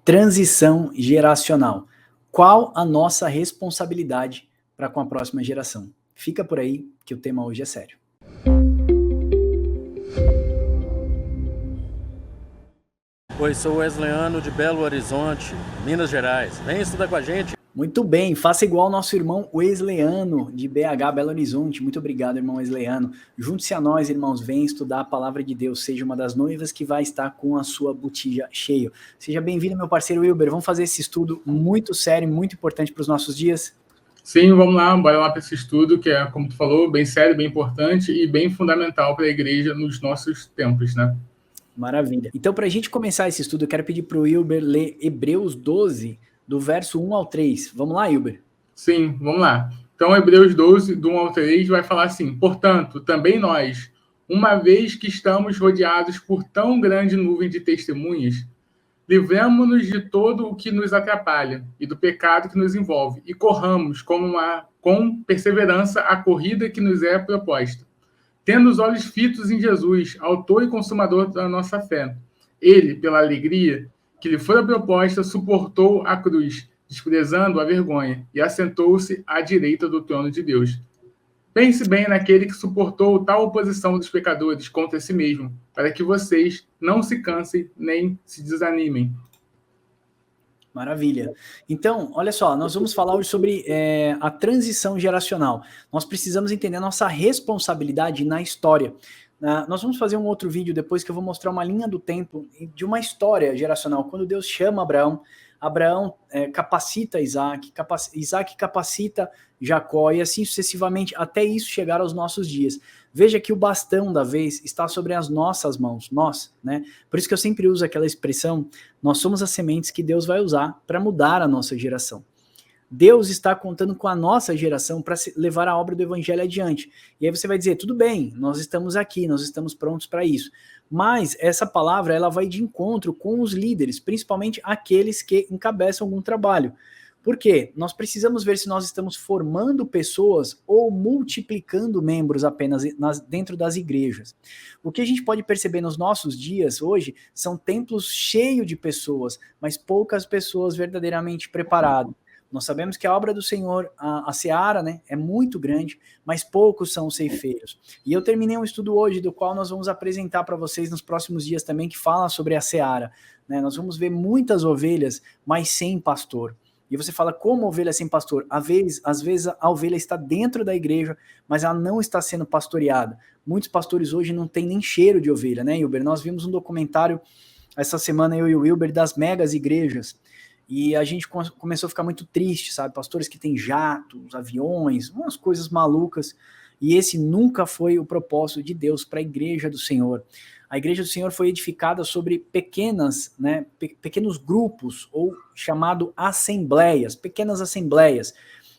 Transição geracional. Qual a nossa responsabilidade para com a próxima geração? Fica por aí que o tema hoje é sério. Oi, sou Wesleyano de Belo Horizonte, Minas Gerais. Vem estudar com a gente. Muito bem, faça igual ao nosso irmão Wesleyano, de BH, Belo Horizonte. Muito obrigado, irmão Wesleyano. Junte-se a nós, irmãos, vem estudar a palavra de Deus. Seja uma das noivas que vai estar com a sua botija cheia. Seja bem-vindo, meu parceiro Wilber. Vamos fazer esse estudo muito sério, muito importante para os nossos dias? Sim, vamos lá, bora lá para esse estudo, que é, como tu falou, bem sério, bem importante e bem fundamental para a igreja nos nossos tempos, né? Maravilha. Então, para a gente começar esse estudo, eu quero pedir para o Wilber ler Hebreus 12, do verso 1 ao 3. Vamos lá, Wilber? Sim, vamos lá. Então, Hebreus 12, do 1 ao 3, vai falar assim: portanto, também nós, uma vez que estamos rodeados por tão grande nuvem de testemunhas, livramo-nos de todo o que nos atrapalha e do pecado que nos envolve, e corramos com perseverança a corrida que nos é proposta, tendo os olhos fitos em Jesus, autor e consumador da nossa fé. Ele, pela alegria que lhe foi proposta, suportou a cruz, desprezando a vergonha, e assentou-se à direita do trono de Deus. Pense bem naquele que suportou tal oposição dos pecadores contra si mesmo, para que vocês não se cansem nem se desanimem. Maravilha. Então, olha só, nós vamos falar hoje sobre a transição geracional. Nós precisamos entender a nossa responsabilidade na história. Nós vamos fazer um outro vídeo depois que eu vou mostrar uma linha do tempo de uma história geracional. Quando Deus chama Abraão, Abraão capacita Isaac, Isaac capacita Jacó e assim sucessivamente até isso chegar aos nossos dias. Veja que o bastão da vez está sobre as nossas mãos, nós, né? Por isso que eu sempre uso aquela expressão, nós somos as sementes que Deus vai usar para mudar a nossa geração. Deus está contando com a nossa geração para levar a obra do evangelho adiante. E aí você vai dizer, tudo bem, nós estamos aqui, nós estamos prontos para isso. Mas essa palavra, ela vai de encontro com os líderes, principalmente aqueles que encabeçam algum trabalho. Por quê? Nós precisamos ver se nós estamos formando pessoas ou multiplicando membros apenas dentro das igrejas. O que a gente pode perceber nos nossos dias hoje são templos cheios de pessoas, mas poucas pessoas verdadeiramente preparadas. Nós sabemos que a obra do Senhor, a seara, né, é muito grande, mas poucos são os ceifeiros. E eu terminei um estudo hoje, do qual nós vamos apresentar para vocês nos próximos dias também, que fala sobre a seara. Né? Nós vamos ver muitas ovelhas, mas sem pastor. E você fala, como ovelha sem pastor? Às vezes a ovelha está dentro da igreja, mas ela não está sendo pastoreada. Muitos pastores hoje não têm nem cheiro de ovelha, né, Wilber? Nós vimos um documentário essa semana, eu e o Wilber, das megas igrejas. E a gente começou a ficar muito triste, sabe? Pastores que têm jatos, aviões, umas coisas malucas. E esse nunca foi o propósito de Deus para a igreja do Senhor. A igreja do Senhor foi edificada sobre pequenos grupos, ou chamado assembleias, pequenas assembleias.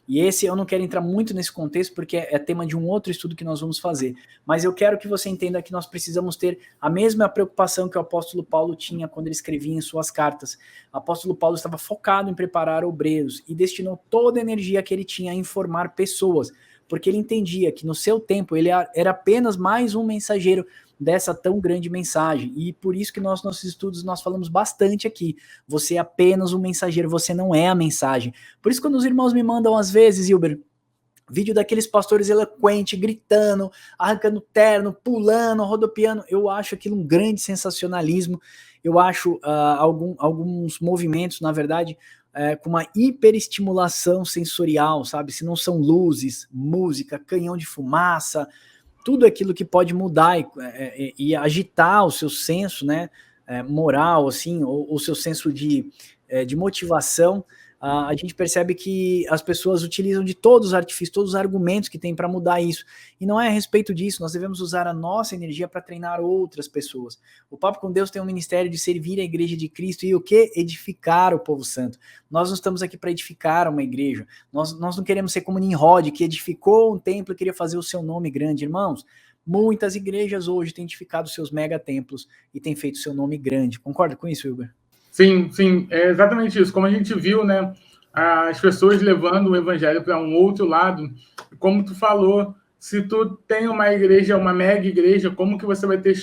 E esse eu não quero entrar muito nesse contexto, porque é tema de um outro estudo que nós vamos fazer. Mas eu quero que você entenda que nós precisamos ter a mesma preocupação que o apóstolo Paulo tinha quando ele escrevia em suas cartas. O apóstolo Paulo estava focado em preparar obreiros e destinou toda a energia que ele tinha a informar pessoas, porque ele entendia que no seu tempo ele era apenas mais um mensageiro dessa tão grande mensagem, e por isso que nossos estudos nós falamos bastante aqui, você é apenas um mensageiro, você não é a mensagem. Por isso quando os irmãos me mandam às vezes, Hilber, vídeo daqueles pastores eloquentes, gritando, arrancando terno, pulando, rodopiando, eu acho aquilo um grande sensacionalismo, eu acho alguns movimentos, na verdade, com uma hiperestimulação sensorial, sabe, se não são luzes, música, canhão de fumaça, tudo aquilo que pode mudar e agitar o seu senso, né, moral, assim, ou o seu senso de motivação, a gente percebe que as pessoas utilizam de todos os artifícios, todos os argumentos que tem para mudar isso. E não é a respeito disso, nós devemos usar a nossa energia para treinar outras pessoas. O Papo com Deus tem um ministério de servir a igreja de Cristo e o que? Edificar o povo santo. Nós não estamos aqui para edificar uma igreja. Nós não queremos ser como Nimrod, que edificou um templo e queria fazer o seu nome grande. Irmãos, muitas igrejas hoje têm edificado seus megatemplos e têm feito seu nome grande. Concorda com isso, Wilber? Sim, é exatamente isso. Como a gente viu, né, as pessoas levando o evangelho para um outro lado, como tu falou, se tu tem uma igreja, uma mega igreja, como que você vai ter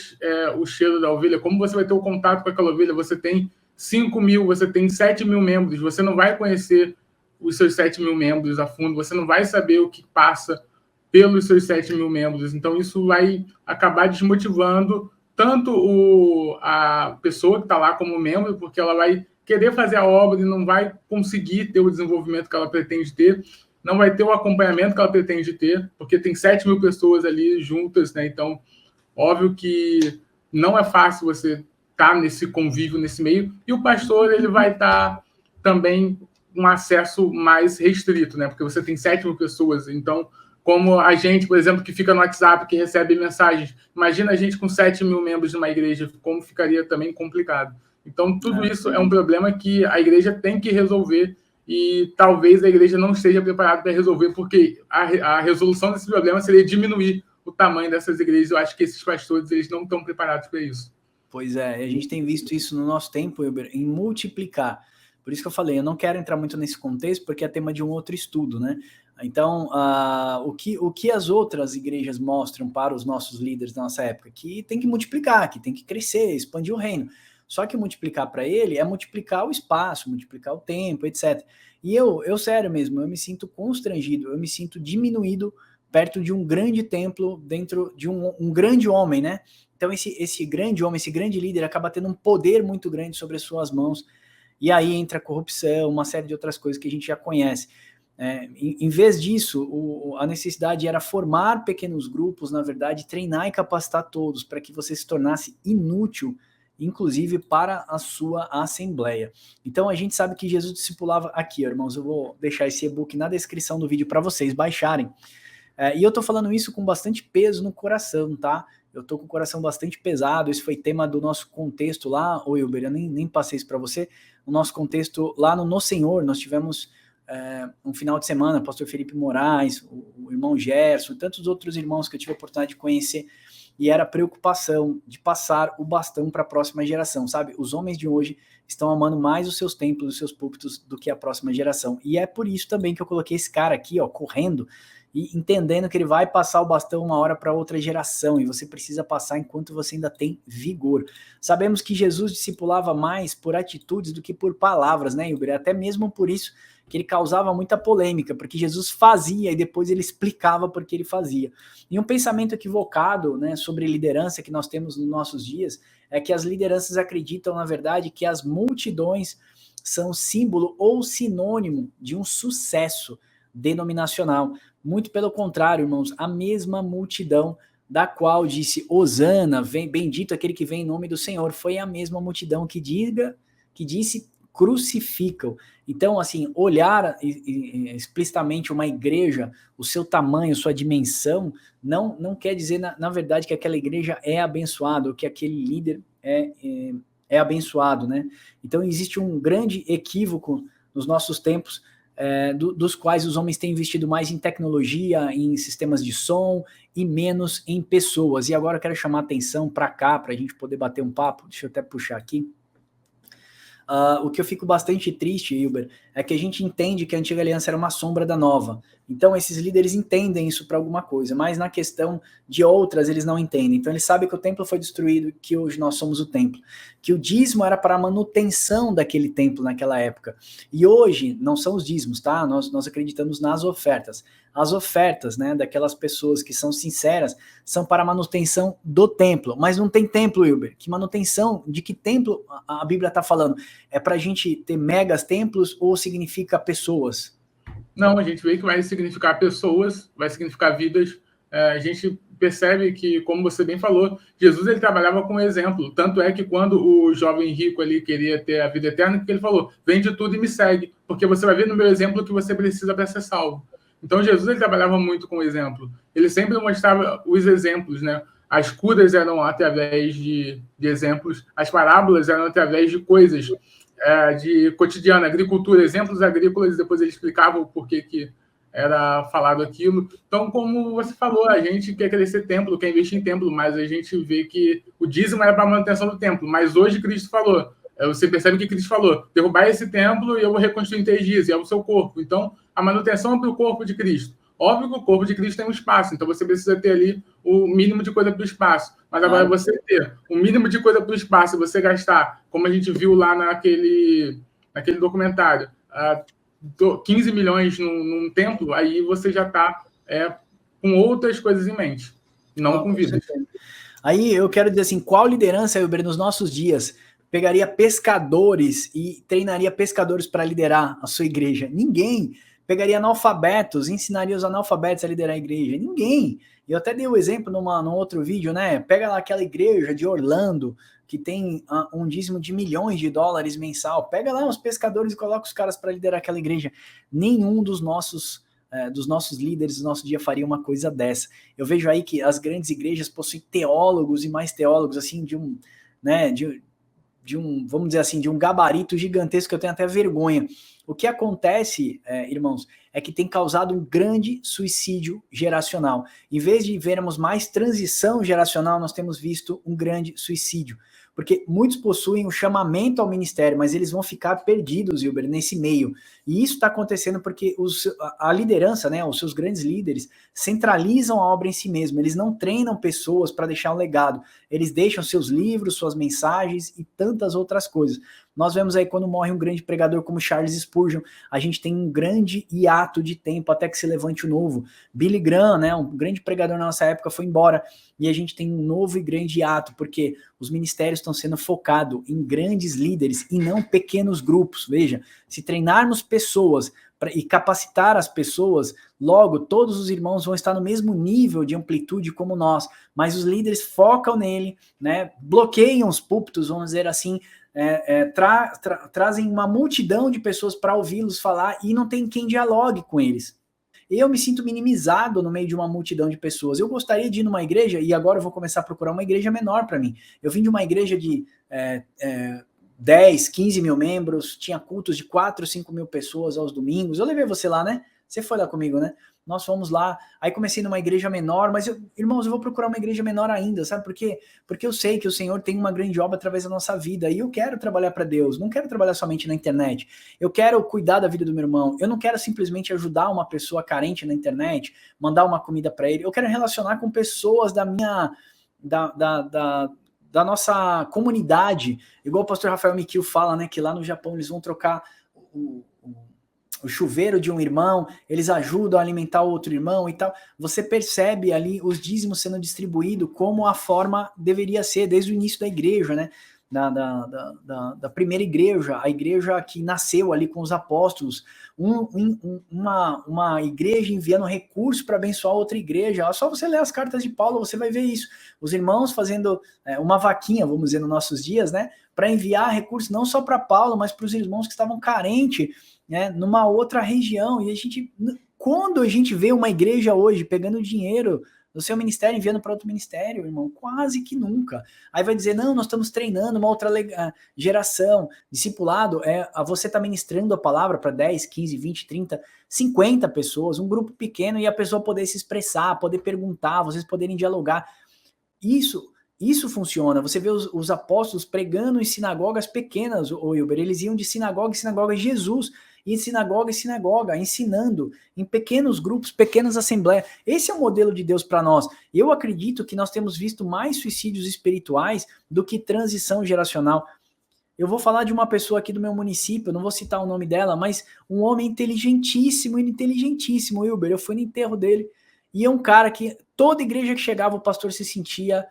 o cheiro da ovelha? Como você vai ter o contato com aquela ovelha? Você tem 5 mil, você tem 7 mil membros, você não vai conhecer os seus 7 mil membros a fundo, você não vai saber o que passa pelos seus 7 mil membros. Então, isso vai acabar desmotivando tanto a pessoa que está lá como membro, porque ela vai querer fazer a obra e não vai conseguir ter o desenvolvimento que ela pretende ter, não vai ter o acompanhamento que ela pretende ter, porque tem 7 mil pessoas ali juntas, né? Então, óbvio que não é fácil você estar nesse convívio, nesse meio, e o pastor ele vai estar também um acesso mais restrito, né? Porque você tem 7 mil pessoas, então, como a gente, por exemplo, que fica no WhatsApp, que recebe mensagens, imagina a gente com 7 mil membros de uma igreja, como ficaria também complicado. Então, tudo isso é um problema que a igreja tem que resolver e talvez a igreja não esteja preparada para resolver, porque a resolução desse problema seria diminuir o tamanho dessas igrejas. Eu acho que esses pastores eles não estão preparados para isso. Pois é, a gente tem visto isso no nosso tempo, Wilber, em multiplicar. Por isso que eu falei, eu não quero entrar muito nesse contexto, porque é tema de um outro estudo, né? Então, o que as outras igrejas mostram para os nossos líderes da nossa época? Que tem que multiplicar, que tem que crescer, expandir o reino. Só que multiplicar para ele é multiplicar o espaço, multiplicar o tempo, etc. E eu sério mesmo, eu me sinto constrangido, eu me sinto diminuído perto de um grande templo, dentro de um grande homem, né? Então esse grande homem, esse grande líder acaba tendo um poder muito grande sobre as suas mãos, e aí entra a corrupção, uma série de outras coisas que a gente já conhece. Em vez disso, a necessidade era formar pequenos grupos, na verdade, treinar e capacitar todos para que você se tornasse inútil, inclusive para a sua assembleia. Então a gente sabe que Jesus discipulava aqui, irmãos, eu vou deixar esse e-book na descrição do vídeo para vocês baixarem. E eu tô falando isso com bastante peso no coração, tá? Eu tô com o coração bastante pesado, esse foi tema do nosso contexto lá, ô Wilber, eu nem passei isso para você, o nosso contexto lá no Senhor, nós tivemos um final de semana, o pastor Felipe Moraes, o irmão Gerson, tantos outros irmãos que eu tive a oportunidade de conhecer, e era a preocupação de passar o bastão para a próxima geração, sabe? Os homens de hoje estão amando mais os seus templos, os seus púlpitos, do que a próxima geração. E é por isso também que eu coloquei esse cara aqui, ó, correndo, e entendendo que ele vai passar o bastão uma hora para outra geração, e você precisa passar enquanto você ainda tem vigor. Sabemos que Jesus discipulava mais por atitudes do que por palavras, né, Wilber? Até mesmo por isso que ele causava muita polêmica, porque Jesus fazia e depois ele explicava por que ele fazia. E um pensamento equivocado, né, sobre liderança que nós temos nos nossos dias é que as lideranças acreditam, na verdade, que as multidões são símbolo ou sinônimo de um sucesso denominacional. Muito pelo contrário, irmãos, a mesma multidão da qual disse Hosana, bendito aquele que vem em nome do Senhor, foi a mesma multidão que disse crucificam. Então, assim, olhar explicitamente uma igreja, o seu tamanho, sua dimensão, não quer dizer, na verdade, que aquela igreja é abençoada, ou que aquele líder é abençoado, né? Então, existe um grande equívoco nos nossos tempos, dos quais os homens têm investido mais em tecnologia, em sistemas de som, e menos em pessoas. E agora eu quero chamar a atenção para cá, para a gente poder bater um papo. Deixa eu até puxar aqui. O que eu fico bastante triste, Wilber, é que a gente entende que a antiga aliança era uma sombra da nova. Então esses líderes entendem isso para alguma coisa, mas na questão de outras eles não entendem. Então eles sabem que o templo foi destruído, que hoje nós somos o templo, que o dízimo era para a manutenção daquele templo naquela época. E hoje não são os dízimos, tá? Nós acreditamos nas ofertas. As ofertas, né, daquelas pessoas que são sinceras, são para a manutenção do templo. Mas não tem templo, Wilber. Que manutenção? De que templo a Bíblia está falando? É para a gente ter megas templos ou significa pessoas? Não, a gente vê que vai significar pessoas, vai significar vidas. A gente percebe que, como você bem falou, Jesus ele trabalhava com exemplo. Tanto é que quando o jovem rico ali queria ter a vida eterna, que ele falou, vende tudo e me segue, porque você vai ver no meu exemplo o que você precisa para ser salvo. Então, Jesus ele trabalhava muito com o exemplo. Ele sempre mostrava os exemplos, né? As curas eram através de exemplos, as parábolas eram através de coisas de cotidiano, agricultura, exemplos agrícolas, e depois ele explicava o porquê que era falado aquilo. Então, como você falou, a gente quer crescer templo, quer investir em templo, mas a gente vê que o dízimo era para a manutenção do templo. Mas hoje Cristo falou, você percebe que Cristo falou, derrubar esse templo e eu vou reconstruir em 3 dias, e é o seu corpo. Então, a manutenção é para o corpo de Cristo. Óbvio que o corpo de Cristo tem um espaço, então você precisa ter ali o mínimo de coisa para o espaço. Mas agora você ter o mínimo de coisa para o espaço e você gastar, como a gente viu lá naquele documentário, 15 milhões num templo, aí você já está com outras coisas em mente, não com vidas. Aí eu quero dizer assim, qual liderança, Wilber, nos nossos dias pegaria pescadores e treinaria pescadores para liderar a sua igreja? Ninguém. Pegaria analfabetos, ensinaria os analfabetos a liderar a igreja? Ninguém. Eu até dei o exemplo num outro vídeo, né? Pega lá aquela igreja de Orlando, que tem um dízimo de milhões de dólares mensal. Pega lá os pescadores e coloca os caras para liderar aquela igreja. Nenhum dos nossos líderes do nosso dia faria uma coisa dessa. Eu vejo aí que as grandes igrejas possuem teólogos e mais teólogos, assim, de um, vamos dizer assim, de um gabarito gigantesco que eu tenho até vergonha. O que acontece, irmãos, é que tem causado um grande suicídio geracional. Em vez de vermos mais transição geracional, nós temos visto um grande suicídio. Porque muitos possuem um chamamento ao ministério, mas eles vão ficar perdidos, Wilber, nesse meio. E isso está acontecendo porque a liderança, né, os seus grandes líderes, centralizam a obra em si mesmo. Eles não treinam pessoas para deixar um legado. Eles deixam seus livros, suas mensagens e tantas outras coisas. Nós vemos aí quando morre um grande pregador como Charles Spurgeon, a gente tem um grande hiato de tempo até que se levante o novo. Billy Graham, né, um grande pregador na nossa época, foi embora. E a gente tem um novo e grande hiato, porque os ministérios estão sendo focados em grandes líderes e não pequenos grupos. Veja, se treinarmos pessoas e capacitar as pessoas, logo todos os irmãos vão estar no mesmo nível de amplitude como nós, mas os líderes focam nele, né, bloqueiam os púlpitos, vamos dizer assim, trazem uma multidão de pessoas para ouvi-los falar e não tem quem dialogue com eles. Eu me sinto minimizado no meio de uma multidão de pessoas. Eu gostaria de ir numa igreja, e agora eu vou começar a procurar uma igreja menor para mim. Eu vim de uma igreja de 10, 15 mil membros, tinha cultos de 4, 5 mil pessoas aos domingos. Eu levei você lá, né? Você foi lá comigo, né? Nós fomos lá, aí comecei numa igreja menor, mas, irmãos, eu vou procurar uma igreja menor ainda, sabe por quê? Porque eu sei que o Senhor tem uma grande obra através da nossa vida, e eu quero trabalhar para Deus, não quero trabalhar somente na internet, eu quero cuidar da vida do meu irmão, eu não quero simplesmente ajudar uma pessoa carente na internet, mandar uma comida para ele, eu quero relacionar com pessoas da nossa comunidade, igual o pastor Rafael Mikio fala, né, que lá no Japão eles vão trocar o chuveiro de um irmão, eles ajudam a alimentar o outro irmão e tal. Você percebe ali os dízimos sendo distribuídos como a forma deveria ser desde o início da igreja, né? Da primeira igreja, a igreja que nasceu ali com os apóstolos, uma igreja enviando recursos para abençoar outra igreja. Só você ler as cartas de Paulo, você vai ver isso. Os irmãos fazendo uma vaquinha, vamos dizer, nos nossos dias, né? Para enviar recursos não só para Paulo, mas para os irmãos que estavam carentes, né, numa outra região. E quando a gente vê uma igreja hoje pegando dinheiro do seu ministério enviando para outro ministério, irmão, quase que nunca. Aí vai dizer, não, nós estamos treinando uma outra geração. Discipulado você está ministrando a palavra para 10, 15, 20, 30, 50 pessoas, um grupo pequeno, e a pessoa poder se expressar, poder perguntar, vocês poderem dialogar. Isso funciona. Você vê os apóstolos pregando em sinagogas pequenas, Wilber, eles iam de sinagoga em sinagoga, Jesus ia de sinagoga em sinagoga, ensinando em pequenos grupos, pequenas assembleias. Esse é o modelo de Deus para nós. Eu acredito que nós temos visto mais suicídios espirituais do que transição geracional. Eu vou falar de uma pessoa aqui do meu município, eu não vou citar o nome dela, mas um homem inteligentíssimo, Wilber. Eu fui no enterro dele, e é um cara que toda igreja que chegava, o pastor se sentia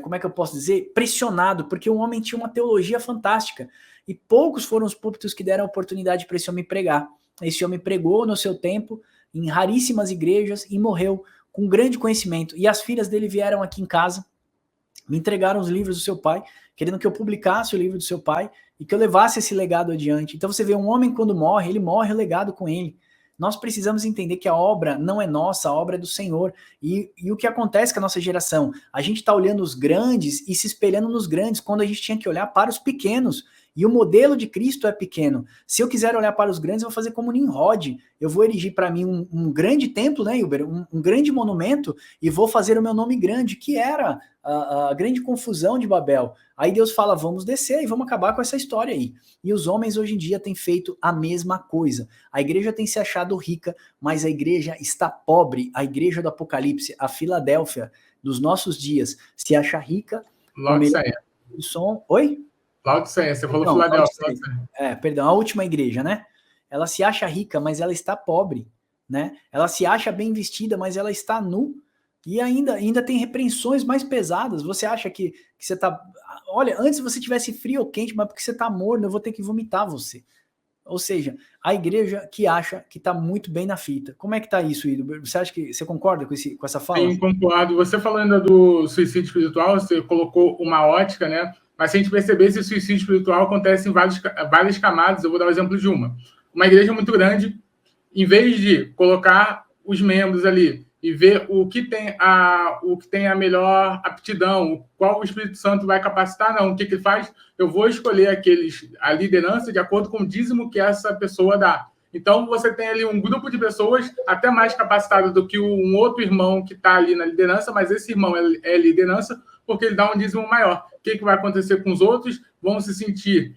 como é que eu posso dizer? Pressionado, porque o homem tinha uma teologia fantástica, e poucos foram os púlpitos que deram oportunidade para esse homem pregar. Esse homem pregou no seu tempo, em raríssimas igrejas, e morreu com grande conhecimento. E as filhas dele vieram aqui em casa, me entregaram os livros do seu pai, querendo que eu publicasse o livro do seu pai, e que eu levasse esse legado adiante. Então você vê um homem quando morre, ele morre o legado com ele. Nós precisamos entender que a obra não é nossa, a obra é do Senhor. E o que acontece com a nossa geração? A gente está olhando os grandes e se espelhando nos grandes, quando a gente tinha que olhar para os pequenos. E o modelo de Cristo é pequeno. Se eu quiser olhar para os grandes, eu vou fazer como Nimrod. Eu vou erigir para mim um grande templo, né, Hilber? Um grande monumento, e vou fazer o meu nome grande, que era a grande confusão de Babel. Aí Deus fala, vamos descer e vamos acabar com essa história aí. E os homens hoje em dia têm feito a mesma coisa. A igreja tem se achado rica, mas a igreja está pobre. A igreja do Apocalipse, a Filadélfia dos nossos dias, se acha rica. Laodiceia. Som. Oi? Laodiceia, você falou Filadélfia. Perdão, a última igreja, né? Ela se acha rica, mas ela está pobre, né? Ela se acha bem vestida, mas ela está nu. E ainda tem repreensões mais pesadas. Você acha que você tá... Olha, antes você tivesse frio ou quente, mas porque você tá morno, eu vou ter que vomitar você. Ou seja, a igreja que acha que tá muito bem na fita. Como é que tá isso, Ido? Você acha que você concorda com essa fala? Sim, concordo. Você falando do suicídio espiritual, você colocou uma ótica, né? Mas se a gente perceber, esse suicídio espiritual acontece em várias camadas. Eu vou dar o exemplo de uma. Uma igreja muito grande, em vez de colocar os membros ali e ver o que tem a melhor aptidão, qual o Espírito Santo vai capacitar, não. O que faz? Eu vou escolher a liderança de acordo com o dízimo que essa pessoa dá. Então, você tem ali um grupo de pessoas até mais capacitado do que um outro irmão que está ali na liderança, mas esse irmão é liderança porque ele dá um dízimo maior. O que vai acontecer com os outros? Vão se sentir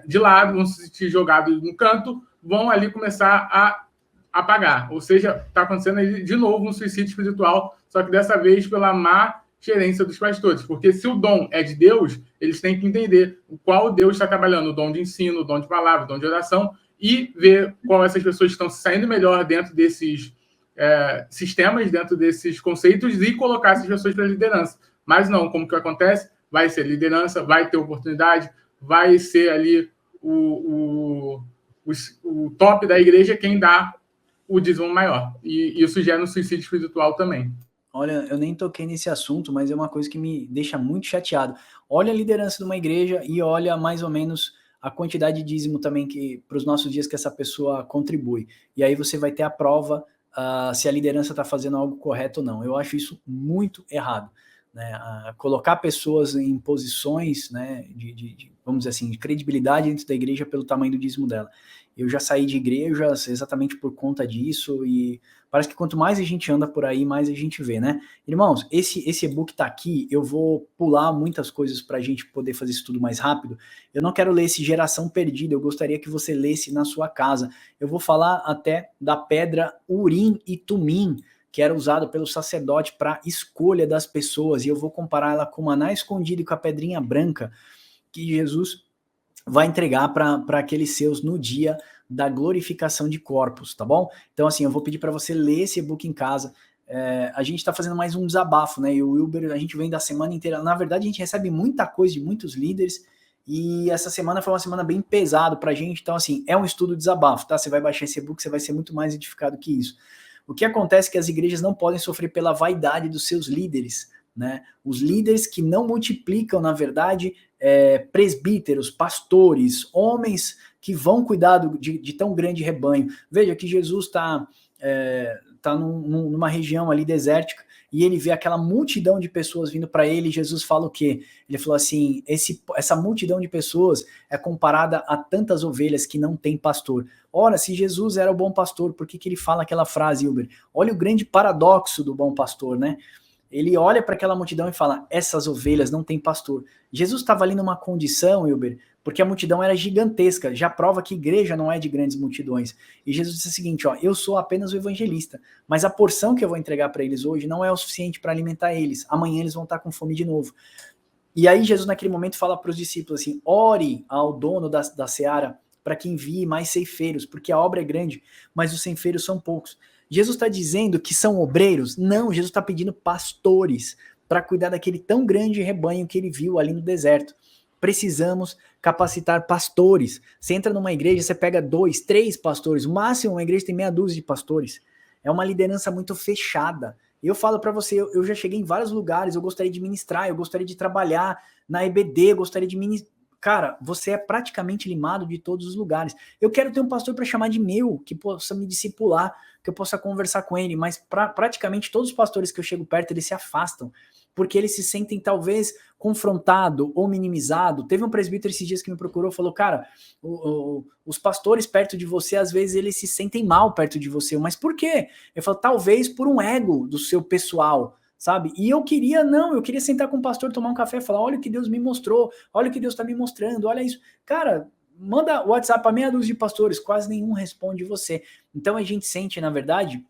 de lado, vão se sentir jogados no canto, vão ali começar a apagar. Ou seja, está acontecendo aí de novo um suicídio espiritual, só que dessa vez pela má gerência dos pastores. Porque se o dom é de Deus, eles têm que entender qual Deus está trabalhando, o dom de ensino, o dom de palavra, o dom de oração, e ver qual essas pessoas estão se saindo melhor dentro desses sistemas, dentro desses conceitos, e colocar essas pessoas para liderança. Mas não, como que acontece? Vai ser liderança, vai ter oportunidade, vai ser ali o top da igreja quem dá o dízimo maior. E isso gera um suicídio espiritual também. Olha, eu nem toquei nesse assunto, mas é uma coisa que me deixa muito chateado. Olha a liderança de uma igreja e olha mais ou menos a quantidade de dízimo também que para os nossos dias que essa pessoa contribui. E aí você vai ter a prova se a liderança está fazendo algo correto ou não. Eu acho isso muito errado. Né? Colocar pessoas em posições, né, vamos dizer assim, de credibilidade dentro da igreja pelo tamanho do dízimo dela. Eu já saí de igrejas exatamente por conta disso e parece que quanto mais a gente anda por aí, mais a gente vê, né? Irmãos, esse e-book tá aqui, eu vou pular muitas coisas para a gente poder fazer isso tudo mais rápido. Eu não quero ler esse Geração Perdida, eu gostaria que você lesse na sua casa. Eu vou falar até da pedra Urim e Tumim, que era usado pelo sacerdote para escolha das pessoas, e eu vou comparar ela com o maná escondido e com a pedrinha branca que Jesus vai entregar para aqueles seus no dia da glorificação de corpos, tá bom? Então, assim, eu vou pedir para você ler esse e-book em casa. A gente está fazendo mais um desabafo, né? E o Wilber, a gente vem da semana inteira. Na verdade, a gente recebe muita coisa de muitos líderes, e essa semana foi uma semana bem pesada para a gente. Então, assim, é um estudo de desabafo, tá? Você vai baixar esse e-book, você vai ser muito mais edificado que isso. O que acontece é que as igrejas não podem sofrer pela vaidade dos seus líderes, né? Os líderes que não multiplicam, na verdade, presbíteros, pastores, homens que vão cuidar de tão grande rebanho. Veja que Jesus está numa região ali desértica e ele vê aquela multidão de pessoas vindo para ele. Jesus fala o quê? Ele falou assim, essa multidão de pessoas é comparada a tantas ovelhas que não tem pastor. Ora, se Jesus era o bom pastor, por que ele fala aquela frase, Hilber? Olha o grande paradoxo do bom pastor, né? Ele olha para aquela multidão e fala, essas ovelhas não têm pastor. Jesus estava ali numa condição, Hilber, porque a multidão era gigantesca, já prova que igreja não é de grandes multidões. E Jesus disse o seguinte, ó, eu sou apenas o evangelista, mas a porção que eu vou entregar para eles hoje não é o suficiente para alimentar eles. Amanhã eles vão estar com fome de novo. E aí Jesus naquele momento fala para os discípulos assim, ore ao dono da seara para que envie mais ceifeiros, porque a obra é grande, mas os ceifeiros são poucos. Jesus está dizendo que são obreiros? Não, Jesus está pedindo pastores para cuidar daquele tão grande rebanho que ele viu ali no deserto. Precisamos capacitar pastores. Você entra numa igreja, você pega 2, 3 pastores, o máximo uma igreja tem meia dúzia de pastores. É uma liderança muito fechada. Eu falo para você, eu já cheguei em vários lugares, eu gostaria de ministrar, eu gostaria de trabalhar na EBD, eu gostaria de ministrar. Cara, você é praticamente limado de todos os lugares. Eu quero ter um pastor para chamar de meu, que possa me discipular, que eu possa conversar com ele, mas praticamente todos os pastores que eu chego perto, eles se afastam, porque eles se sentem talvez confrontado ou minimizado. Teve um presbítero esses dias que me procurou e falou, cara, os pastores perto de você, às vezes eles se sentem mal perto de você, mas por quê? Eu falo, talvez por um ego do seu pessoal, sabe? E eu queria sentar com o pastor, tomar um café e falar, olha o que Deus me mostrou, olha o que Deus está me mostrando, olha isso. Cara, manda WhatsApp para meia dúzia de pastores, quase nenhum responde você. Então a gente sente, na verdade,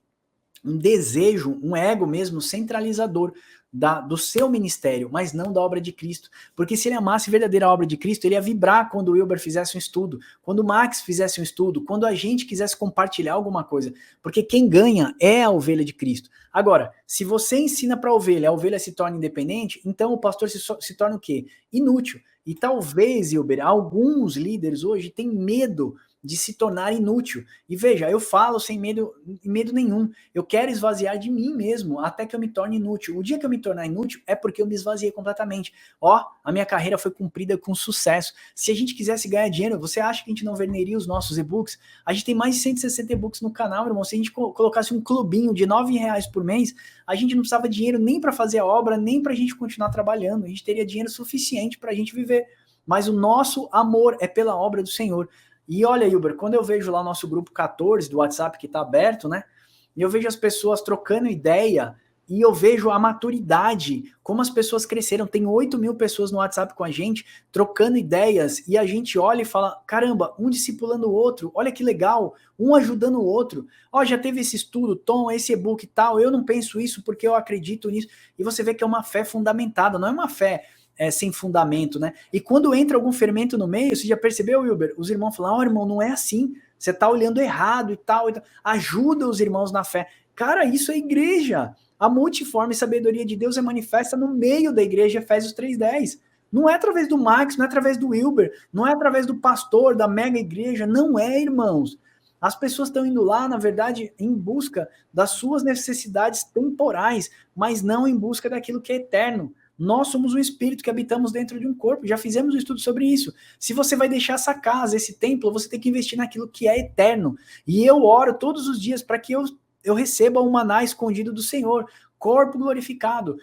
um desejo, um ego mesmo centralizador do seu ministério, mas não da obra de Cristo. Porque se ele amasse a verdadeira obra de Cristo, ele ia vibrar quando o Wilber fizesse um estudo, quando o Max fizesse um estudo, quando a gente quisesse compartilhar alguma coisa. Porque quem ganha é a ovelha de Cristo. Agora, se você ensina para a ovelha se torna independente, então o pastor se torna o quê? Inútil. E talvez, Wilber, alguns líderes hoje têm medo de se tornar inútil. E veja, eu falo sem medo nenhum. Eu quero esvaziar de mim mesmo até que eu me torne inútil. O dia que eu me tornar inútil é porque eu me esvaziei completamente. Ó, a minha carreira foi cumprida com sucesso. Se a gente quisesse ganhar dinheiro, você acha que a gente não venderia os nossos e-books? A gente tem mais de 160 e-books no canal, irmão. Se a gente colocasse um clubinho de R$9 por mês, a gente não precisava de dinheiro nem para fazer a obra, nem para a gente continuar trabalhando. A gente teria dinheiro suficiente para a gente viver. Mas o nosso amor é pela obra do Senhor. E olha, Wilber, quando eu vejo lá o nosso grupo 14 do WhatsApp que está aberto, né? E eu vejo as pessoas trocando ideia e eu vejo a maturidade, como as pessoas cresceram. Tem 8.000 pessoas no WhatsApp com a gente, trocando ideias, e a gente olha e fala, caramba, um discipulando o outro, olha que legal, um ajudando o outro. Ó, já teve esse estudo, Tom, esse e-book e tal, eu não penso isso porque eu acredito nisso. E você vê que é uma fé fundamentada, não é uma fé sem fundamento, né? E quando entra algum fermento no meio, você já percebeu, Wilber? Os irmãos falam, ó, irmão, não é assim, você tá olhando errado e tal. Ajuda os irmãos na fé. Cara, isso é igreja. A multiforme sabedoria de Deus é manifesta no meio da igreja, Efésios 3:10. Não é através do Max, não é através do Wilber, não é através do pastor, da mega igreja, não é, irmãos. As pessoas estão indo lá, na verdade, em busca das suas necessidades temporais, mas não em busca daquilo que é eterno. Nós somos um espírito que habitamos dentro de um corpo, já fizemos um estudo sobre isso. Se você vai deixar essa casa, esse templo, você tem que investir naquilo que é eterno. E eu oro todos os dias para que eu receba o maná escondido do Senhor, corpo glorificado.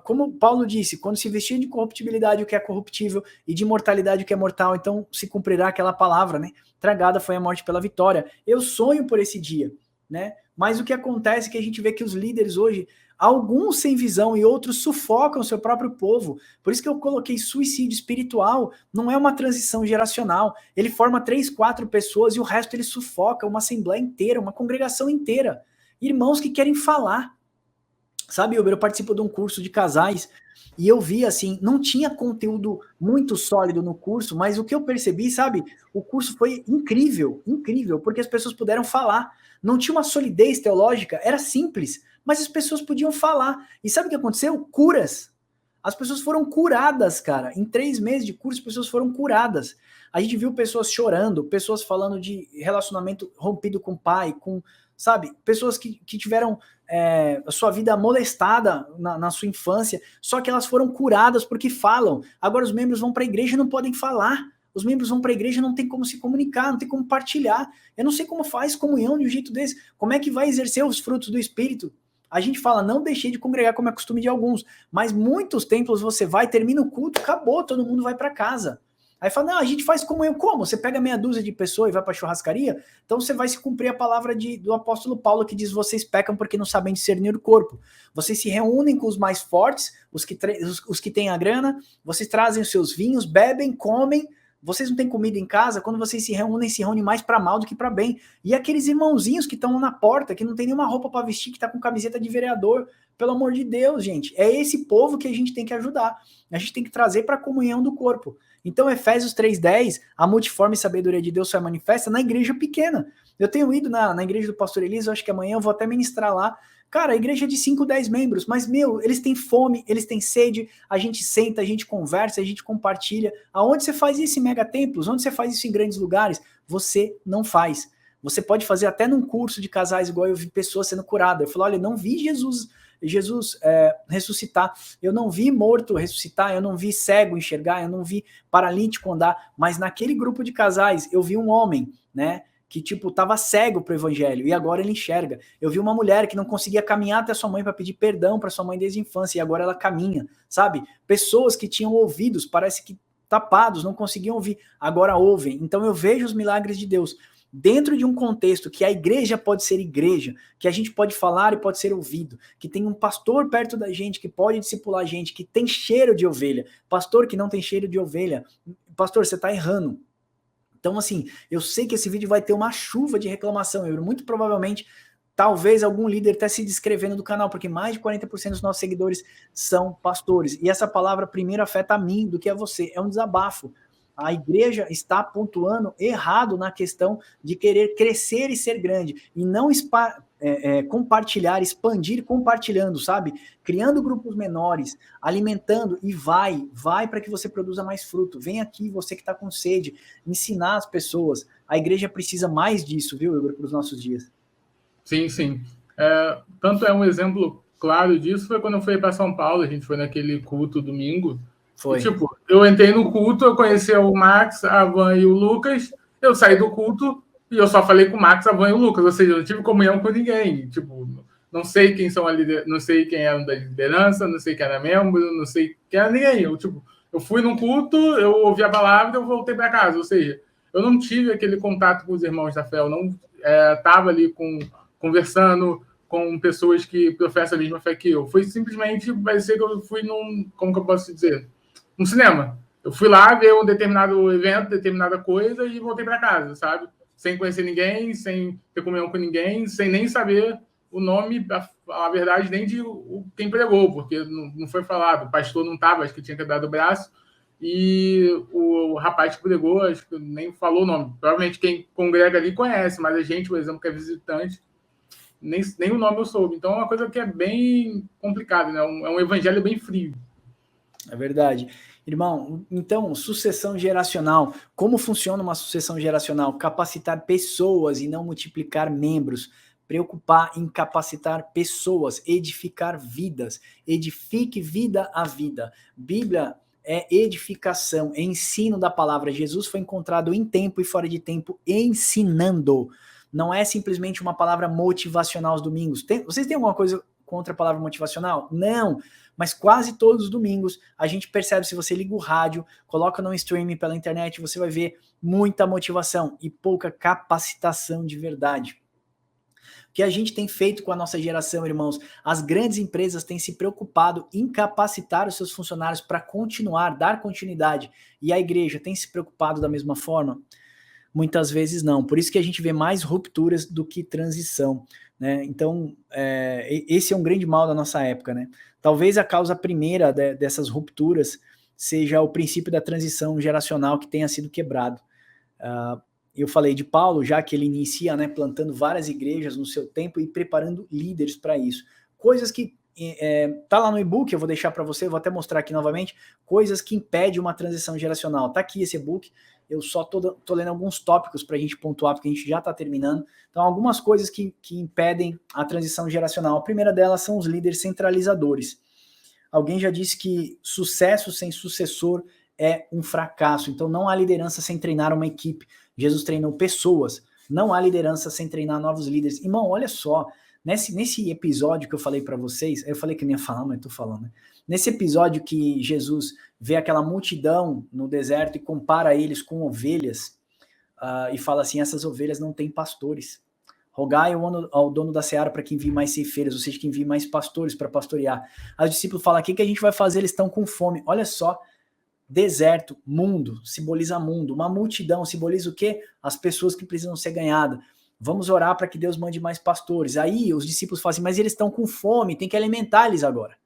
Como Paulo disse, quando se vestir de corruptibilidade o que é corruptível e de mortalidade o que é mortal, então se cumprirá aquela palavra, né? Tragada foi a morte pela vitória. Eu sonho por esse dia, né? Mas o que acontece é que a gente vê que os líderes hoje, alguns sem visão e outros sufocam o seu próprio povo. Por isso que eu coloquei suicídio espiritual. Não é uma transição geracional. Ele forma 3, 4 pessoas e o resto ele sufoca uma assembleia inteira, uma congregação inteira. Irmãos que querem falar. Sabe, eu participo de um curso de casais e eu vi assim, não tinha conteúdo muito sólido no curso, mas o que eu percebi, sabe, o curso foi incrível, porque as pessoas puderam falar. Não tinha uma solidez teológica, era simples, mas as pessoas podiam falar. E sabe o que aconteceu? Curas. As pessoas foram curadas, cara. Em 3 meses de curso, as pessoas foram curadas. A gente viu pessoas chorando, pessoas falando de relacionamento rompido com o pai, sabe, pessoas que tiveram a sua vida molestada na sua infância, só que elas foram curadas porque falam. Agora os membros vão para a igreja e não podem falar. Os membros vão para a igreja e não tem como se comunicar, não tem como partilhar. Eu não sei como faz comunhão de um jeito desse. Como é que vai exercer os frutos do Espírito? A gente fala, não deixei de congregar como é costume de alguns, mas muitos templos você vai, termina o culto, acabou, todo mundo vai para casa. Aí fala, não, a gente faz comunhão como? Você pega meia dúzia de pessoas e vai para a churrascaria? Então você vai se cumprir a palavra do apóstolo Paulo que diz, vocês pecam porque não sabem discernir o corpo. Vocês se reúnem com os mais fortes, os que têm a grana, vocês trazem os seus vinhos, bebem, comem, vocês não têm comida em casa, quando vocês se reúnem mais para mal do que para bem. E aqueles irmãozinhos que estão na porta, que não tem nenhuma roupa para vestir, que está com camiseta de vereador, pelo amor de Deus, gente, é esse povo que a gente tem que ajudar. A gente tem que trazer para a comunhão do corpo. Então, Efésios 3:10, a multiforme sabedoria de Deus só é manifesta na igreja pequena. Eu tenho ido na igreja do pastor Elisa, acho que amanhã eu vou até ministrar lá. Cara, a igreja é de 5, 10 membros, mas, eles têm fome, eles têm sede, a gente senta, a gente conversa, a gente compartilha. Aonde você faz isso em megatemplos? Onde você faz isso em grandes lugares? Você não faz. Você pode fazer até num curso de casais, igual eu vi pessoas sendo curadas. Eu falo, olha, não vi Jesus ressuscitar, eu não vi morto ressuscitar, eu não vi cego enxergar, eu não vi paralítico andar, mas naquele grupo de casais eu vi um homem, né, que, tipo, tava cego pro evangelho, e agora ele enxerga. Eu vi uma mulher que não conseguia caminhar até sua mãe para pedir perdão para sua mãe desde a infância, e agora ela caminha, sabe? Pessoas que tinham ouvidos, parece que tapados, não conseguiam ouvir, agora ouvem. Então eu vejo os milagres de Deus dentro de um contexto que a igreja pode ser igreja, que a gente pode falar e pode ser ouvido, que tem um pastor perto da gente que pode discipular a gente, que tem cheiro de ovelha. Pastor que não tem cheiro de ovelha, pastor, você está errando. Então, assim, eu sei que esse vídeo vai ter uma chuva de reclamação. Eu muito provavelmente, talvez algum líder até se descrevendo do canal, porque mais de 40% dos nossos seguidores são pastores. E essa palavra primeiro afeta a mim do que a você. É um desabafo. A igreja está pontuando errado na questão de querer crescer e ser grande, e não compartilhar, expandir compartilhando, sabe? Criando grupos menores, alimentando, e vai para que você produza mais fruto. Vem aqui, você que está com sede, ensinar as pessoas. A igreja precisa mais disso, viu, Igor, para os nossos dias. Sim, sim. Tanto é um exemplo claro disso, foi quando eu fui para São Paulo, a gente foi naquele culto domingo. Foi. E, tipo, eu entrei no culto, eu conheci o Max, a Van e o Lucas, eu saí do culto e eu só falei com o Max, a Van e o Lucas, ou seja, eu não tive comunhão com ninguém. Tipo, não sei quem são não sei quem era da liderança, não sei quem era membro, não sei quem era ninguém. Eu fui num culto, eu ouvi a palavra e eu voltei para casa. Ou seja, eu não tive aquele contato com os irmãos da fé, eu não estava ali conversando com pessoas que professam a mesma fé que eu. Foi simplesmente, vai ser que eu fui como que eu posso dizer? Um cinema. Eu fui lá ver um determinado evento, determinada coisa e voltei para casa, sabe? Sem conhecer ninguém, sem ter comunhão com ninguém, sem nem saber o nome, a verdade, nem de quem pregou, porque não foi falado. O pastor não estava, acho que tinha que dar o braço, e o rapaz que pregou, acho que nem falou o nome. Provavelmente quem congrega ali conhece, mas a gente, por exemplo, que é visitante, nem o nome eu soube. Então é uma coisa que é bem complicada, né? É um evangelho bem frio. É verdade. Irmão, então, sucessão geracional. Como funciona uma sucessão geracional? Capacitar pessoas e não multiplicar membros. Preocupar em capacitar pessoas, edificar vidas. Edifique vida a vida. Bíblia é edificação, é ensino da palavra. Jesus foi encontrado em tempo e fora de tempo ensinando. Não é simplesmente uma palavra motivacional aos domingos. Vocês têm alguma coisa contra a palavra motivacional? Não. Mas quase todos os domingos a gente percebe, se você liga o rádio, coloca no streaming pela internet, você vai ver muita motivação e pouca capacitação de verdade. O que a gente tem feito com a nossa geração, irmãos, as grandes empresas têm se preocupado em capacitar os seus funcionários para continuar, dar continuidade. E a igreja tem se preocupado da mesma forma? Muitas vezes não. Por isso que a gente vê mais rupturas do que transição, né? Então, esse é um grande mal da nossa época, né? Talvez a causa primeira dessas rupturas seja o princípio da transição geracional que tenha sido quebrado. Eu falei de Paulo, já que ele inicia, né, plantando várias igrejas no seu tempo e preparando líderes para isso. Coisas que tá lá no e-book, eu vou deixar para você, vou até mostrar aqui novamente, coisas que impedem uma transição geracional. Tá aqui esse e-book, eu só tô lendo alguns tópicos para a gente pontuar, porque a gente já está terminando. Então, algumas coisas que impedem a transição geracional. A primeira delas são os líderes centralizadores. Alguém já disse que sucesso sem sucessor é um fracasso. Então, não há liderança sem treinar uma equipe. Jesus treinou pessoas. Não há liderança sem treinar novos líderes. Irmão, olha só, nesse episódio que eu falei para vocês, eu falei que não ia falar, mas estou falando, né? Nesse episódio que Jesus vê aquela multidão no deserto e compara eles com ovelhas, e fala assim, essas ovelhas não têm pastores. Rogai ao dono da seara para que envie mais ceifeiros, ou seja, que envie mais pastores para pastorear. Aí o discípulo fala, o que a gente vai fazer? Eles estão com fome. Olha só, deserto, mundo, simboliza mundo. Uma multidão simboliza o quê? As pessoas que precisam ser ganhadas. Vamos orar para que Deus mande mais pastores. Aí os discípulos falam assim, mas eles estão com fome, tem que alimentar eles agora.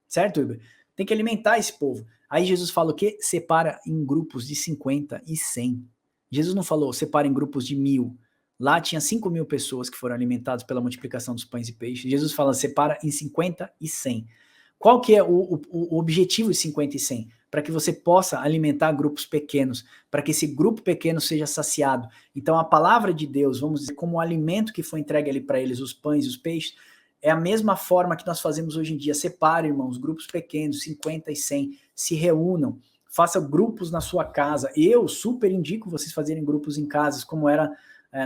Certo, Uber? Tem que alimentar esse povo. Aí Jesus fala o quê? Separa em grupos de 50 e 100. Jesus não falou, separa em grupos de 1000. Lá tinha 5.000 pessoas que foram alimentadas pela multiplicação dos pães e peixes. Jesus fala, separa em 50 e 100. Qual que é o objetivo de 50 e 100? Para que você possa alimentar grupos pequenos, para que esse grupo pequeno seja saciado. Então a palavra de Deus, vamos dizer, como o alimento que foi entregue ali para eles, os pães e os peixes, é a mesma forma que nós fazemos hoje em dia. Separe, irmãos, grupos pequenos, 50 e 100, se reúnam, faça grupos na sua casa. Eu super indico vocês fazerem grupos em casas, como era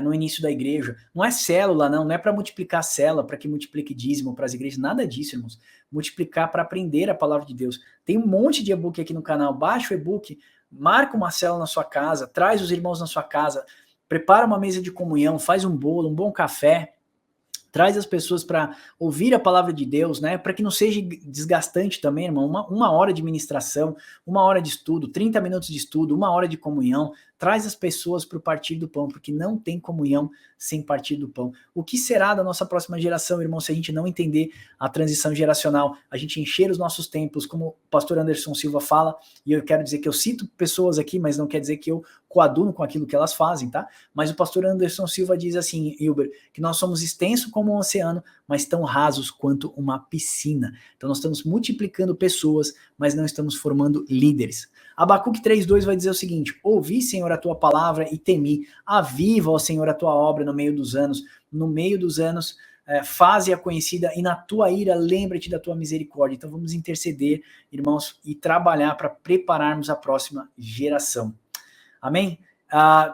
no início da igreja. Não é célula, não é para multiplicar célula, para que multiplique dízimo para as igrejas, nada disso, irmãos. Multiplicar para aprender a palavra de Deus. Tem um monte de e-book aqui no canal, baixa o e-book, marca uma célula na sua casa, traz os irmãos na sua casa, prepara uma mesa de comunhão, faz um bolo, um bom café, traz as pessoas para ouvir a palavra de Deus, né? Para que não seja desgastante também, irmão. Uma hora de ministração, 1 hora de estudo, 30 minutos de estudo, 1 hora de comunhão. Traz as pessoas para o partir do pão, porque não tem comunhão sem partir do pão. O que será da nossa próxima geração, irmão, se a gente não entender a transição geracional, a gente encher os nossos templos, como o pastor Anderson Silva fala, e eu quero dizer que eu cito pessoas aqui, mas não quer dizer que eu coaduno com aquilo que elas fazem, tá? Mas o pastor Anderson Silva diz assim, Hilber, que nós somos extensos como um oceano, mas tão rasos quanto uma piscina. Então nós estamos multiplicando pessoas, mas não estamos formando líderes. Abacuque 3:2 vai dizer o seguinte: ouvi, Senhor, a tua palavra e temi. Aviva, ó Senhor, a tua obra no meio dos anos. No meio dos anos, faze-a conhecida, e na tua ira lembra-te da tua misericórdia. Então vamos interceder, irmãos, e trabalhar para prepararmos a próxima geração. Amém?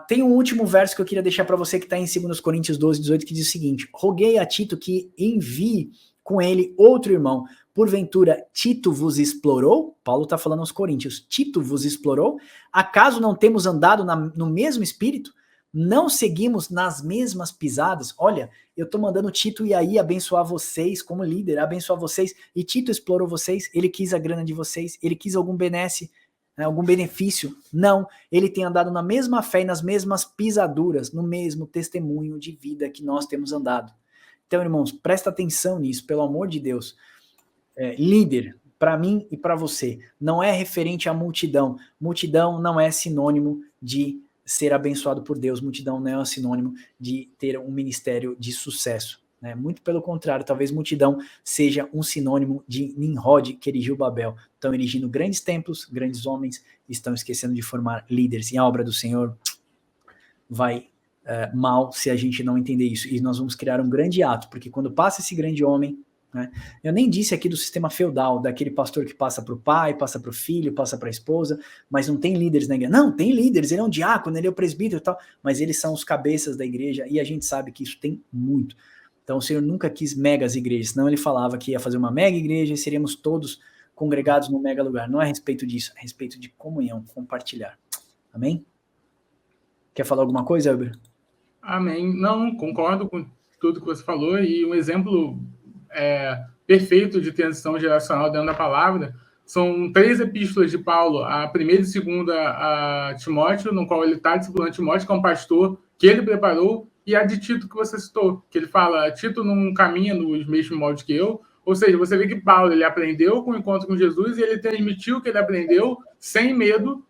Tem um último verso que eu queria deixar para você que está em 2 Coríntios 12:18, que diz o seguinte: roguei a Tito que envie com ele outro irmão. Porventura, Tito vos explorou? Paulo está falando aos coríntios. Tito vos explorou? Acaso não temos andado no mesmo espírito? Não seguimos nas mesmas pisadas? Olha, eu estou mandando Tito ir aí abençoar vocês como líder, abençoar vocês, e Tito explorou vocês, ele quis a grana de vocês, ele quis algum benefício? Não, ele tem andado na mesma fé e nas mesmas pisaduras, no mesmo testemunho de vida que nós temos andado. Então, irmãos, presta atenção nisso, pelo amor de Deus. Líder, para mim e para você, não é referente à multidão. Multidão não é sinônimo de ser abençoado por Deus. Multidão não é sinônimo de ter um ministério de sucesso. Né? Muito pelo contrário, talvez multidão seja um sinônimo de Nimrod, que erigiu Babel. Estão erigindo grandes templos, grandes homens, estão esquecendo de formar líderes. E a obra do Senhor vai mal se a gente não entender isso. E nós vamos criar um grande ato, porque quando passa esse grande homem, né, eu nem disse aqui do sistema feudal, daquele pastor que passa para o pai, passa para o filho, passa para a esposa, mas não tem líderes na igreja. Não, tem líderes, ele é um diácono, ele é o presbítero e tal, mas eles são os cabeças da igreja, e a gente sabe que isso tem muito. Então o Senhor nunca quis megas igrejas, senão ele falava que ia fazer uma mega igreja e seríamos todos congregados num mega lugar. Não é a respeito disso, é a respeito de comunhão, compartilhar. Amém? Quer falar alguma coisa, Elber? Amém. Não, concordo com tudo que você falou, e um exemplo perfeito de transição geracional dentro da palavra são 3 epístolas de Paulo, a primeira e segunda a Timóteo, no qual ele está discipulando Timóteo, que é um pastor que ele preparou, e a de Tito que você citou, que ele fala, Tito não caminha nos mesmos moldes que eu, ou seja, você vê que Paulo ele aprendeu com o encontro com Jesus e ele transmitiu o que ele aprendeu sem medo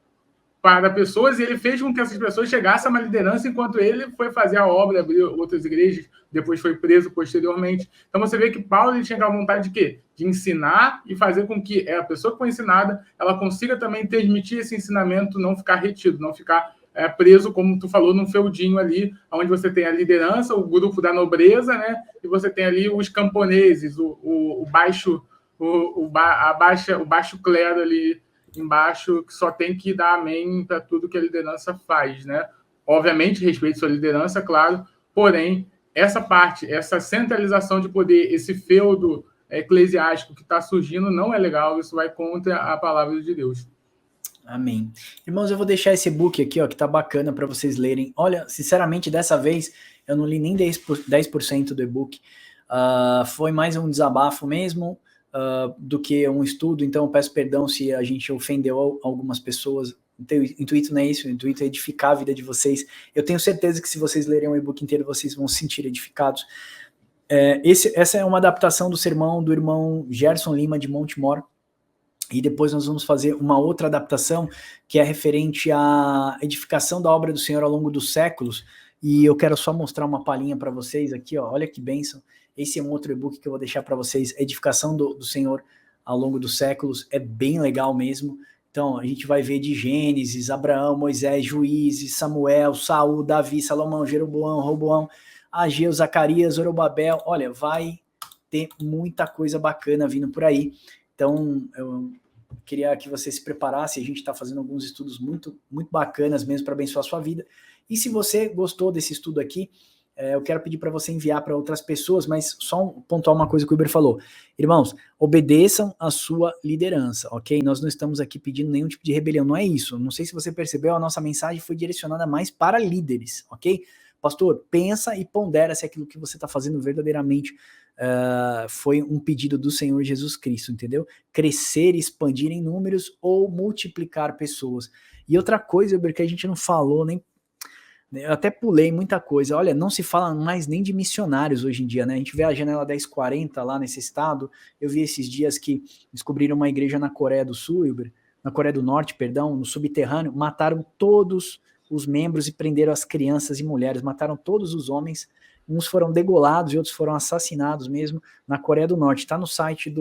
para pessoas, e ele fez com que essas pessoas chegassem a uma liderança enquanto ele foi fazer a obra, abrir outras igrejas, depois foi preso posteriormente. Então você vê que Paulo ele tinha a vontade de quê? De ensinar e fazer com que a pessoa que foi ensinada, ela consiga também transmitir esse ensinamento, não ficar retido, não ficar preso, como tu falou, num feudinho ali, onde você tem a liderança, o grupo da nobreza, né? E você tem ali os camponeses, o baixo clero ali embaixo, que só tem que dar amém para tudo que a liderança faz, né? Obviamente, respeito sua liderança, claro, porém, essa parte, essa centralização de poder, esse feudo eclesiástico que está surgindo não é legal, isso vai contra a palavra de Deus. Amém. Irmãos, eu vou deixar esse e-book aqui, ó, que tá bacana para vocês lerem. Olha, sinceramente, dessa vez, eu não li nem 10% do e-book. Foi mais um desabafo mesmo, do que um estudo, então eu peço perdão se a gente ofendeu algumas pessoas. O intuito não é isso, o intuito é edificar a vida de vocês. Eu tenho certeza que se vocês lerem o e-book inteiro, vocês vão se sentir edificados. Essa é uma adaptação do sermão do irmão Gerson Lima de Montemor, e depois nós vamos fazer uma outra adaptação que é referente à edificação da obra do Senhor ao longo dos séculos, e eu quero só mostrar uma palhinha para vocês aqui, ó, olha que bênção. Esse é um outro e-book que eu vou deixar para vocês, edificação do Senhor ao longo dos séculos, é bem legal mesmo. Então a gente vai ver de Gênesis, Abraão, Moisés, Juízes, Samuel, Saul, Davi, Salomão, Jeroboão, Roboão, Ageu, Zacarias, Zorobabel. Olha, vai ter muita coisa bacana vindo por aí. Então, queria que você se preparasse, a gente está fazendo alguns estudos muito, muito bacanas mesmo para abençoar a sua vida. E se você gostou desse estudo aqui, eu quero pedir para você enviar para outras pessoas, mas só pontuar uma coisa que o Uber falou. Irmãos, obedeçam a sua liderança, ok? Nós não estamos aqui pedindo nenhum tipo de rebelião, não é isso. Não sei se você percebeu, a nossa mensagem foi direcionada mais para líderes, ok? Pastor, pensa e pondera se aquilo que você está fazendo verdadeiramente foi um pedido do Senhor Jesus Cristo, entendeu? Crescer, expandir em números ou multiplicar pessoas. E outra coisa, Uber, que a gente não falou, nem eu até pulei muita coisa. Olha, não se fala mais nem de missionários hoje em dia, né? A gente vê a janela 1040 lá nesse estado. Eu vi esses dias que descobriram uma igreja na Coreia do Sul, na Coreia do Norte, perdão, no subterrâneo, mataram todos os membros e prenderam as crianças e mulheres, mataram todos os homens. Uns foram degolados e outros foram assassinados mesmo na Coreia do Norte. Está no site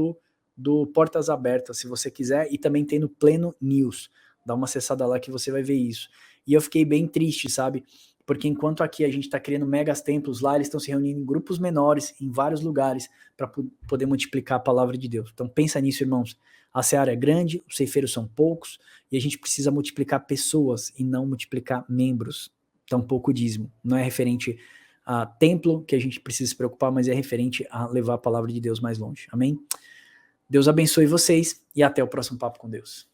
do Portas Abertas, se você quiser, e também tem no Pleno News. Dá uma acessada lá que você vai ver isso. E eu fiquei bem triste, sabe? Porque enquanto aqui a gente está criando megas templos, lá eles estão se reunindo em grupos menores, em vários lugares, para poder multiplicar a palavra de Deus. Então pensa nisso, irmãos. A seara é grande, os ceifeiros são poucos, e a gente precisa multiplicar pessoas e não multiplicar membros. Tampouco dízimo. Não é referente a templo que a gente precisa se preocupar, mas é referente a levar a palavra de Deus mais longe. Amém? Deus abençoe vocês e até o próximo Papo com Deus.